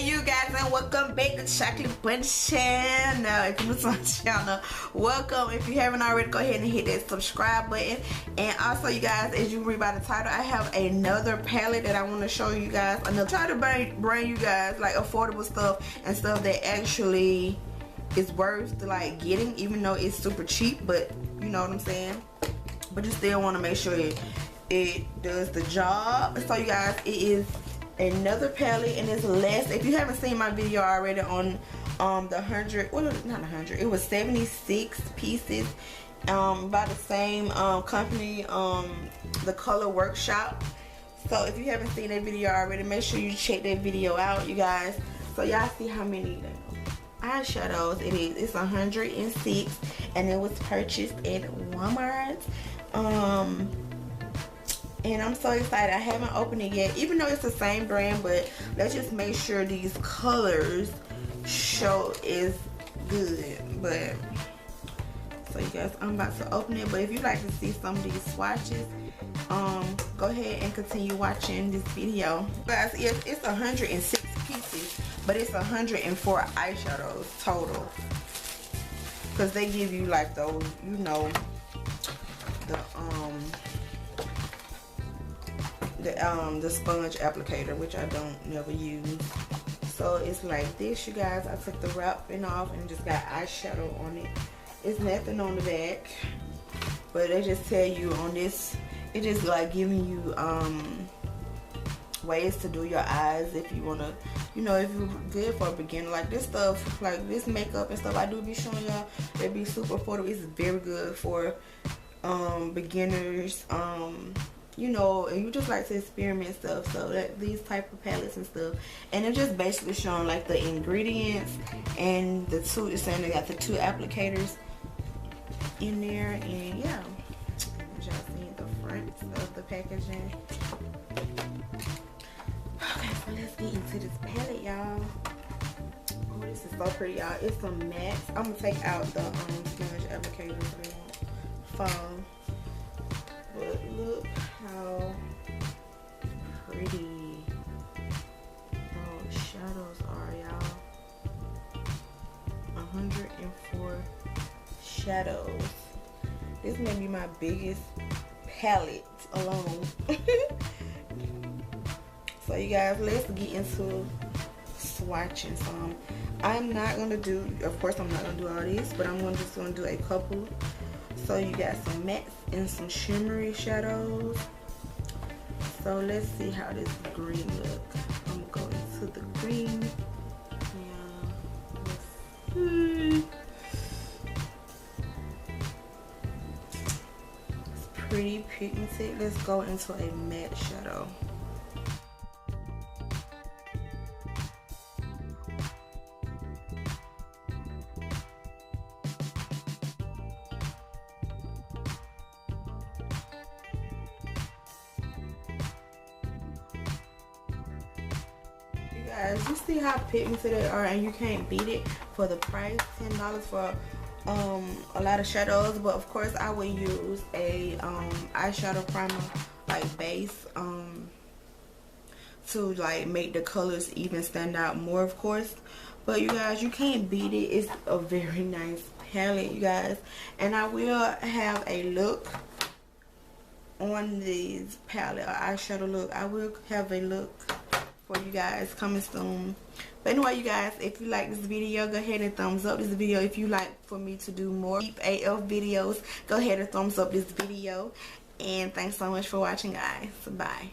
you guys, and welcome back to Chocolate Bunch channel. If you're new to my channel, welcome. If you haven't already, go ahead and hit that subscribe button. And also, you guys, as you read by the title, I have another palette that I want to show you guys. Another, try to bring you guys like affordable stuff and stuff that actually is worth like getting, even though it's super cheap. But you know what I'm saying. But you still want to make sure it does the job. So you guys, it is another palette, and it's less. If you haven't seen my video already on the 100, well, not 100, it was 76 pieces by the same company, the Color Workshop. So if you haven't seen that video already, make sure you check that video out, you guys, so y'all see how many eyeshadows it is. It's 106, and it was purchased at Walmart. And I'm so excited. I haven't opened it yet, even though it's the same brand, but let's just make sure these colors show is good. But so you guys, I'm about to open it. But if you'd like to see some of these swatches, go ahead and continue watching this video. Guys, it's 106 pieces, but it's 104 eyeshadows total, because they give you like those, you know, the sponge applicator, which I don't never use. So it's like this, you guys. I took the wrapping off and just got eyeshadow on it. It's nothing on the back, but they just tell you on this, it just like giving you ways to do your eyes if you want to, you know, if you're good for a beginner. Like this stuff, like this makeup and stuff, I do be showing y'all, they be super affordable. It's very good for beginners, you know, and you just like to experiment stuff. So that these type of palettes and stuff, and they're just basically showing like the ingredients and the two, it's saying they got the two applicators in there. And yeah, y'all see the front of the packaging. Okay, so let's get into this palette, y'all. Oh, this is so pretty, y'all. It's some matte. I'm gonna take out the sponge applicators so they won't fall. But look how pretty those shadows are, y'all. 104 shadows. This may be my biggest palette alone. So you guys, let's get into swatching some. I'm not gonna do, of course I'm not gonna do all these, but I'm just gonna do a couple. So you got some mattes and some shimmery shadows. So let's see how this green look. I'm gonna go into the green. Yeah, let's see. It's pretty pigmented. Let's go into a matte shadow. Guys, you see how pigmented they are, and you can't beat it for the price. $10 for a lot of shadows. But of course I will use a eyeshadow primer like base to like make the colors even stand out more, of course. But you guys, you can't beat it. It's a very nice palette, you guys, and I will have a look on this palette, or eyeshadow look. I will have a look for you guys coming soon. But anyway, you guys, if you like this video, go ahead and thumbs up this video. If you like for me to do more deep AF videos, go ahead and thumbs up this video. And thanks so much for watching, guys. Bye.